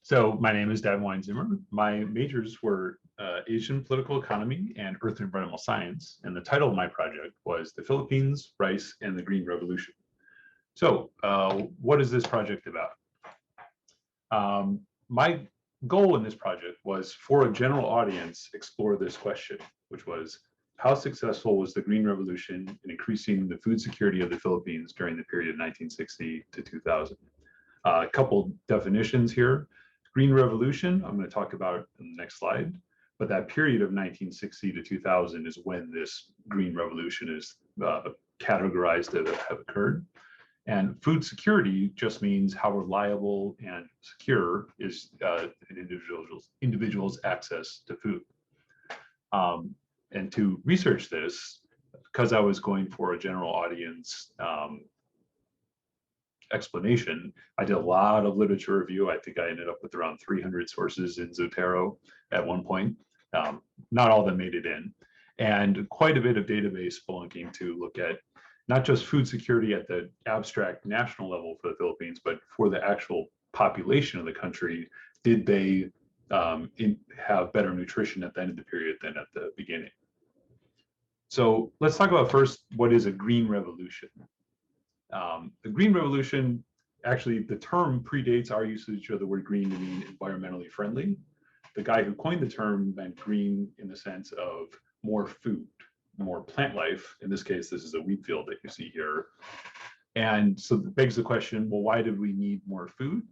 So my name is Davin Weinzimmer. My majors were Asian political economy and earth and environmental science. And the title of my project was The Philippines, Rice, and the Green Revolution. So what is this project about? My goal in this project was for a general audience explore this question, which was how successful was the Green Revolution in increasing the food security of the Philippines during the period of 1960 to 2000? A couple definitions here. Green Revolution, I'm going to talk about in the next slide, but that period of 1960 to 2000 is when this Green Revolution is categorized to have occurred. And food security just means how reliable and secure is an individual's access to food. And to research this, because I was going for a general audience explanation, I did a lot of literature review. I think I ended up with around 300 sources in Zotero at one point. Not all of them made it in. And quite a bit of database spelunking to look at not just food security at the abstract national level for the Philippines, but for the actual population of the country. Did they have better nutrition at the end of the period than at the beginning? So let's talk about first, what is a green revolution? The Green Revolution, actually, the term predates our usage of the word green to mean environmentally friendly. The guy who coined the term meant green in the sense of more food, more plant life. In this case, this is a wheat field that you see here. And so that begs the question, well, why did we need more food?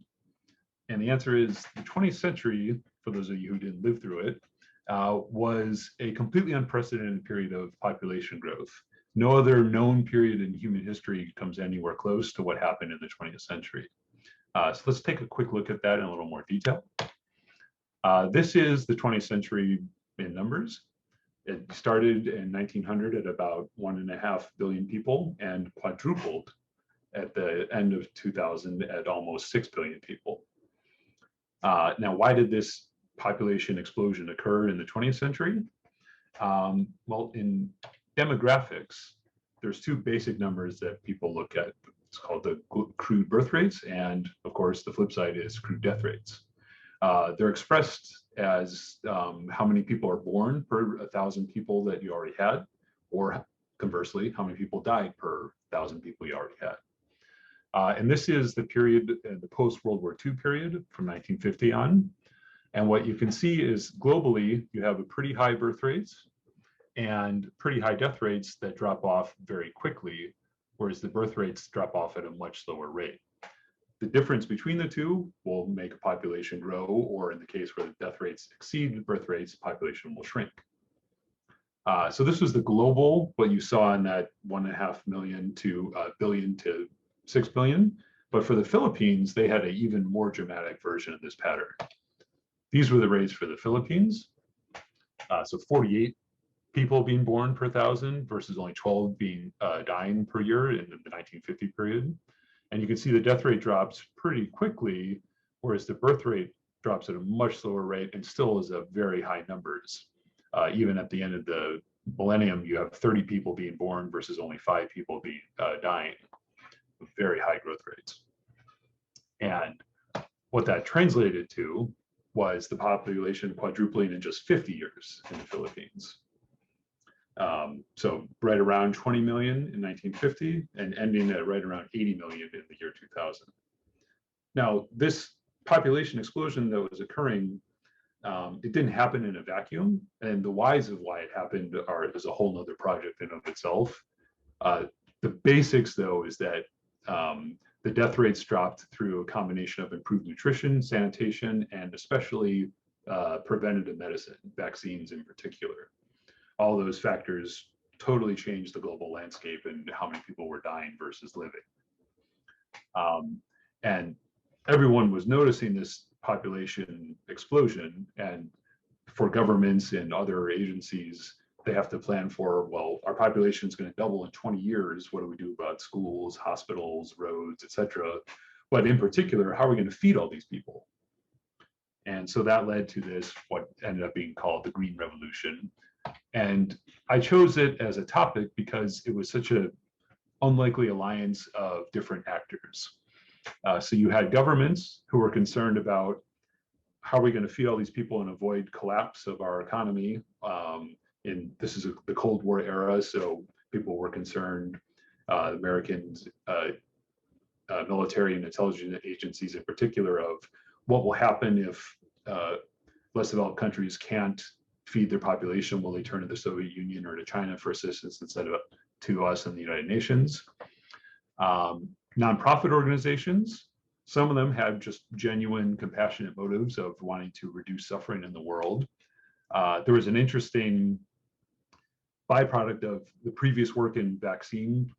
And the answer is the 20th century, for those of you who didn't live through it, was a completely unprecedented period of population growth. No other known period in human history comes anywhere close to what happened in the 20th century. So let's take a quick look at that in a little more detail. This is the 20th century in numbers. It started in 1900 at about 1.5 billion people and quadrupled at the end of 2000 at almost 6 billion people. Now, why did this population explosion occur in the 20th century? Well, in demographics, there's two basic numbers that people look at. It's called the crude birth rates, and of course, the flip side is crude death rates. They're expressed as how many people are born per 1,000 people that you already had, or conversely, how many people died per 1,000 people you already had. And this is the period, the post-World War II period from 1950 on. And what you can see is globally, you have a pretty high birth rates and pretty high death rates that drop off very quickly, whereas the birth rates drop off at a much slower rate. The difference between the two will make a population grow, or in the case where the death rates exceed birth rates, population will shrink. So this was the global, what you saw in that 1.5 million to billion to 6 billion. But for the Philippines, they had an even more dramatic version of this pattern. These were the rates for the Philippines. So 48 people being born per 1,000 versus only 12 being dying per year in the 1950 period. And you can see the death rate drops pretty quickly, whereas the birth rate drops at a much slower rate and still is a very high numbers. Even at the end of the millennium, you have 30 people being born versus only 5 people being dying, with very high growth rates. And what that translated to was the population quadrupling in just 50 years in the Philippines. So right around 20 million in 1950 and ending at right around 80 million in the year 2000. Now, this population explosion that was occurring, it didn't happen in a vacuum, and the whys of why it happened is a whole nother project in of itself. The basics, though, is that the death rates dropped through a combination of improved nutrition, sanitation, and especially preventative medicine, vaccines in particular. All those factors totally changed the global landscape and how many people were dying versus living. And everyone was noticing this population explosion, and for governments and other agencies, they have to plan for, well, our population is going to double in 20 years. What do we do about schools, hospitals, roads, etc.? But in particular, how are we going to feed all these people? And so that led to this, what ended up being called the Green Revolution. And I chose it as a topic because it was such an unlikely alliance of different actors. So you had governments who were concerned about how are we going to feed all these people and avoid collapse of our economy? This is the Cold War era, so people were concerned, Americans, military and intelligence agencies in particular, of what will happen if less developed countries can't feed their population. Will they turn to the Soviet Union or to China for assistance instead of to us and the United Nations? Nonprofit organizations, some of them had just genuine compassionate motives of wanting to reduce suffering in the world. There was an interesting byproduct of the previous work in vaccine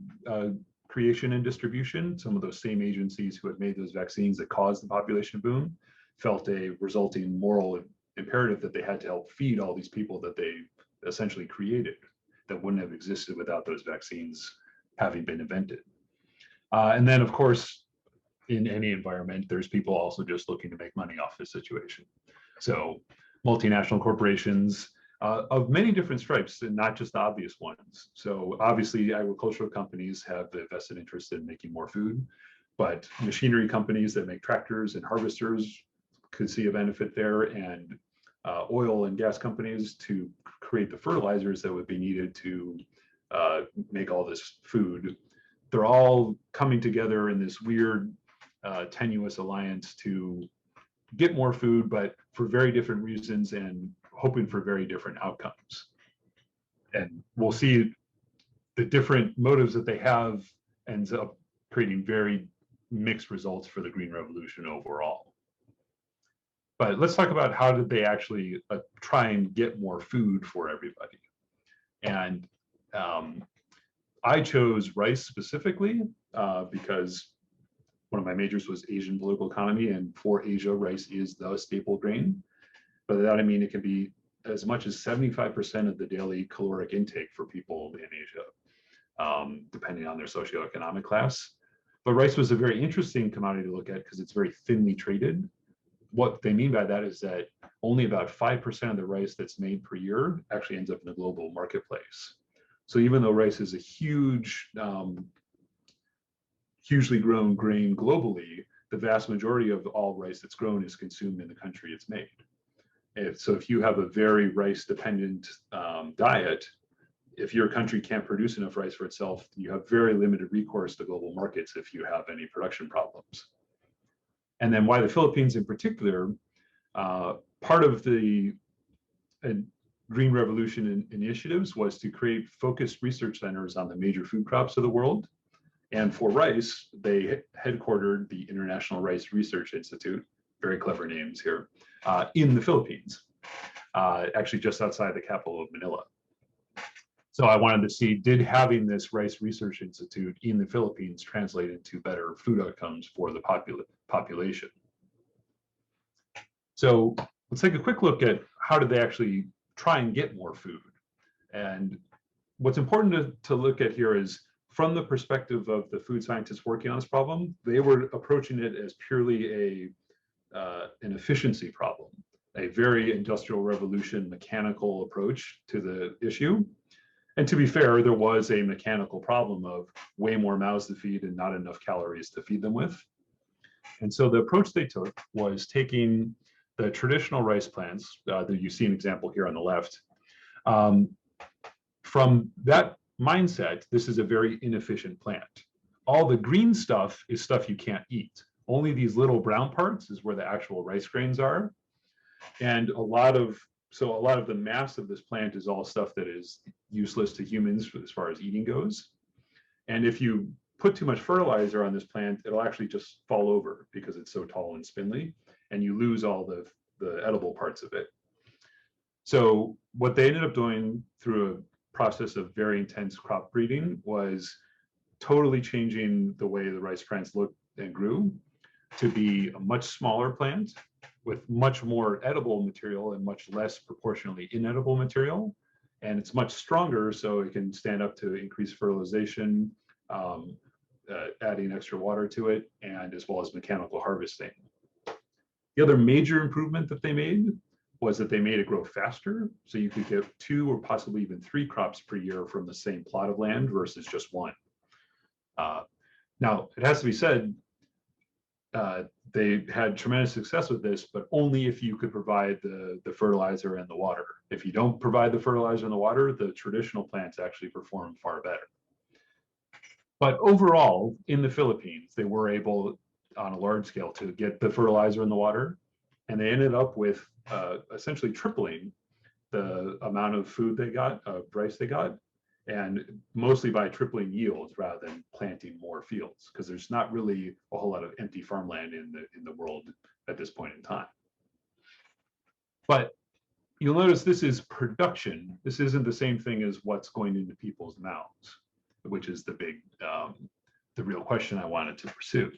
creation and distribution. Some of those same agencies who had made those vaccines that caused the population boom felt a resulting moral imperative that they had to help feed all these people that they essentially created, that wouldn't have existed without those vaccines having been invented. And then, of course, in any environment, there's people also just looking to make money off this situation. So multinational corporations of many different stripes, and not just the obvious ones. So obviously, agricultural companies have the vested interest in making more food, but machinery companies that make tractors and harvesters could see a benefit there, and oil and gas companies to create the fertilizers that would be needed to make all this food. They're all coming together in this weird, tenuous alliance to get more food, but for very different reasons and hoping for very different outcomes. And we'll see the different motives that they have ends up creating very mixed results for the Green Revolution overall. But let's talk about how did they actually try and get more food for everybody. And I chose rice specifically because one of my majors was Asian political economy, and for Asia, rice is the staple grain. By that I mean it can be as much as 75% of the daily caloric intake for people in Asia, depending on their socioeconomic class. But rice was a very interesting commodity to look at because it's very thinly traded. What they mean by that is that only about 5% of the rice that's made per year actually ends up in the global marketplace. So even though rice is a huge, hugely grown grain globally, the vast majority of all rice that's grown is consumed in the country it's made. So if you have a very rice-dependent diet, if your country can't produce enough rice for itself, you have very limited recourse to global markets if you have any production problems. And then why the Philippines in particular, part of the Green Revolution initiatives was to create focused research centers on the major food crops of the world. And for rice, they headquartered the International Rice Research Institute, very clever names here, in the Philippines, actually just outside the capital of Manila. So I wanted to see, did having this Rice Research Institute in the Philippines translate into better food outcomes for the population? So let's take a quick look at how did they actually try and get more food. And what's important to look at here is, from the perspective of the food scientists working on this problem, they were approaching it as purely an efficiency problem, a very industrial revolution mechanical approach to the issue. And to be fair, there was a mechanical problem of way more mouths to feed and not enough calories to feed them with. And so the approach they took was taking the traditional rice plants, that you see an example here on the left. From that mindset, this is a very inefficient plant. All the green stuff is stuff you can't eat. Only these little brown parts is where the actual rice grains are. And a lot of the mass of this plant is all stuff that is useless to humans as far as eating goes. And if you put too much fertilizer on this plant, it'll actually just fall over because it's so tall and spindly, and you lose all the edible parts of it. So what they ended up doing through a process of very intense crop breeding was totally changing the way the rice plants looked and grew to be a much smaller plant with much more edible material and much less proportionally inedible material. And it's much stronger, so it can stand up to increased fertilization, adding extra water to it, and as well as mechanical harvesting. The other major improvement that they made was that they made it grow faster, so you could get 2 or possibly even 3 crops per year from the same plot of land versus just 1. Now, it has to be said, they had tremendous success with this, but only if you could provide the fertilizer and the water. If you don't provide the fertilizer and the water, the traditional plants actually perform far better. But overall, in the Philippines, they were able, on a large scale, to get the fertilizer and the water, and they ended up with essentially tripling the amount of food they got, rice they got, and mostly by tripling yields rather than planting more fields, because there's not really a whole lot of empty farmland in the world at this point in time. But you'll notice this is production. This isn't the same thing as what's going into people's mouths, which is the big, the real question I wanted to pursue.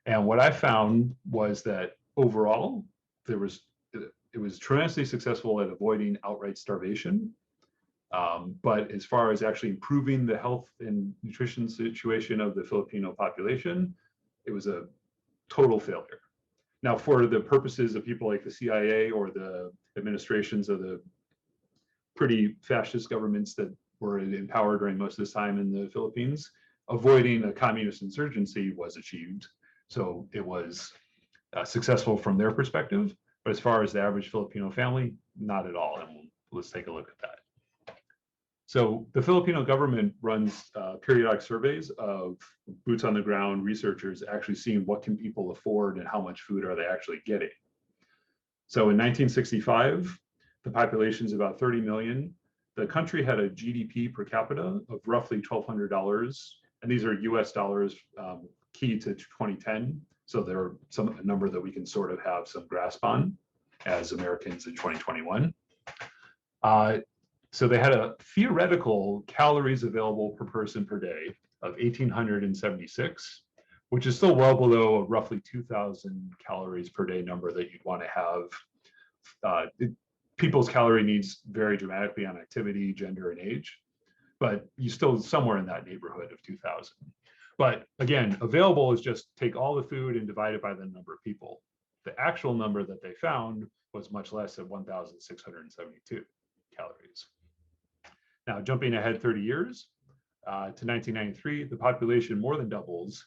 And what I found was that overall, it was tremendously successful at avoiding outright starvation. But as far as actually improving the health and nutrition situation of the Filipino population, it was a total failure. Now, for the purposes of people like the CIA or the administrations of the pretty fascist governments that were in power during most of this time in the Philippines, avoiding a communist insurgency was achieved. So it was successful from their perspective. But as far as the average Filipino family, not at all. And let's take a look at that. So the Filipino government runs periodic surveys of boots on the ground researchers actually seeing what can people afford and how much food are they actually getting. So in 1965, the population is about 30 million. The country had a GDP per capita of roughly $1,200. And these are US dollars key to 2010. So they're a number that we can sort of have some grasp on as Americans in 2021. So they had a theoretical calories available per person per day of 1,876, which is still well below a roughly 2,000 calories per day number that you'd want to have. People's calorie needs vary dramatically on activity, gender, and age, but you still somewhere in that neighborhood of 2,000. But again, available is just take all the food and divide it by the number of people. The actual number that they found was much less at 1,672 calories. Now, jumping ahead 30 years to 1993, the population more than doubles.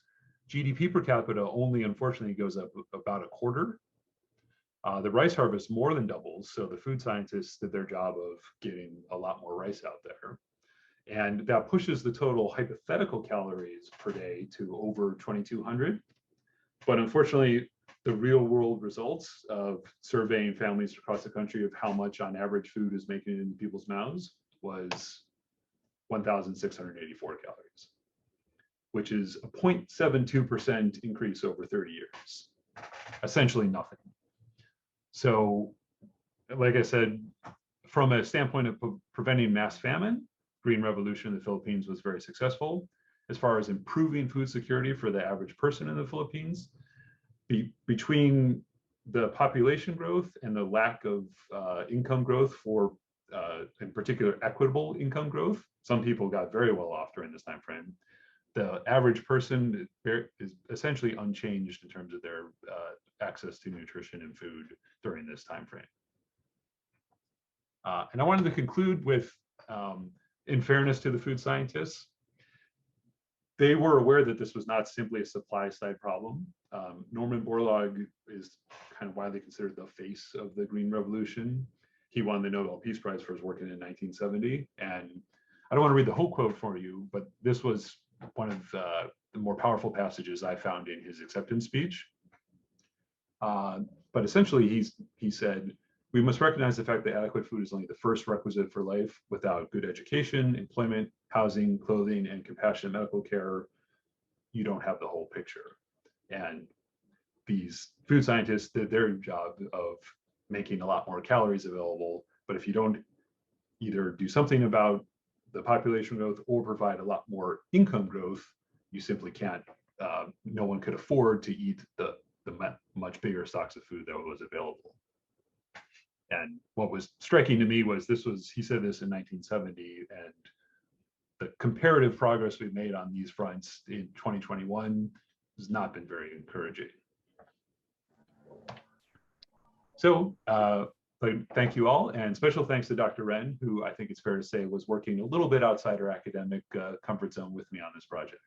GDP per capita only, unfortunately, goes up about a quarter. The rice harvest more than doubles, so the food scientists did their job of getting a lot more rice out there. And that pushes the total hypothetical calories per day to over 2,200. But unfortunately, the real world results of surveying families across the country of how much on average food is making it into people's mouths was 1,684 calories, which is a 0.72% increase over 30 years, essentially nothing. So, like I said, from a standpoint of preventing mass famine, Green Revolution in the Philippines was very successful. As far as improving food security for the average person in the Philippines, between the population growth and the lack of income growth for, in particular, equitable income growth, some people got very well off during this time frame. The average person is essentially unchanged in terms of their access to nutrition and food during this time frame. And I wanted to conclude with, in fairness to the food scientists, they were aware that this was not simply a supply side problem. Norman Borlaug is kind of widely considered the face of the Green Revolution. He won the Nobel Peace Prize for his work in 1970. And I don't want to read the whole quote for you, but this was one of the more powerful passages I found in his acceptance speech. But essentially, he said, "We must recognize the fact that adequate food is only the first requisite for life. Without good education, employment, housing, clothing, and compassionate medical care, you don't have the whole picture." And these food scientists did their job of making a lot more calories available. But if you don't either do something about the population growth or provide a lot more income growth, you simply can't, no one could afford to eat the much bigger stocks of food that was available. And what was striking to me was he said this in 1970, and the comparative progress we've made on these fronts in 2021 has not been very encouraging. So thank you all, and special thanks to Dr. Wren, who I think it's fair to say was working a little bit outside her academic comfort zone with me on this project.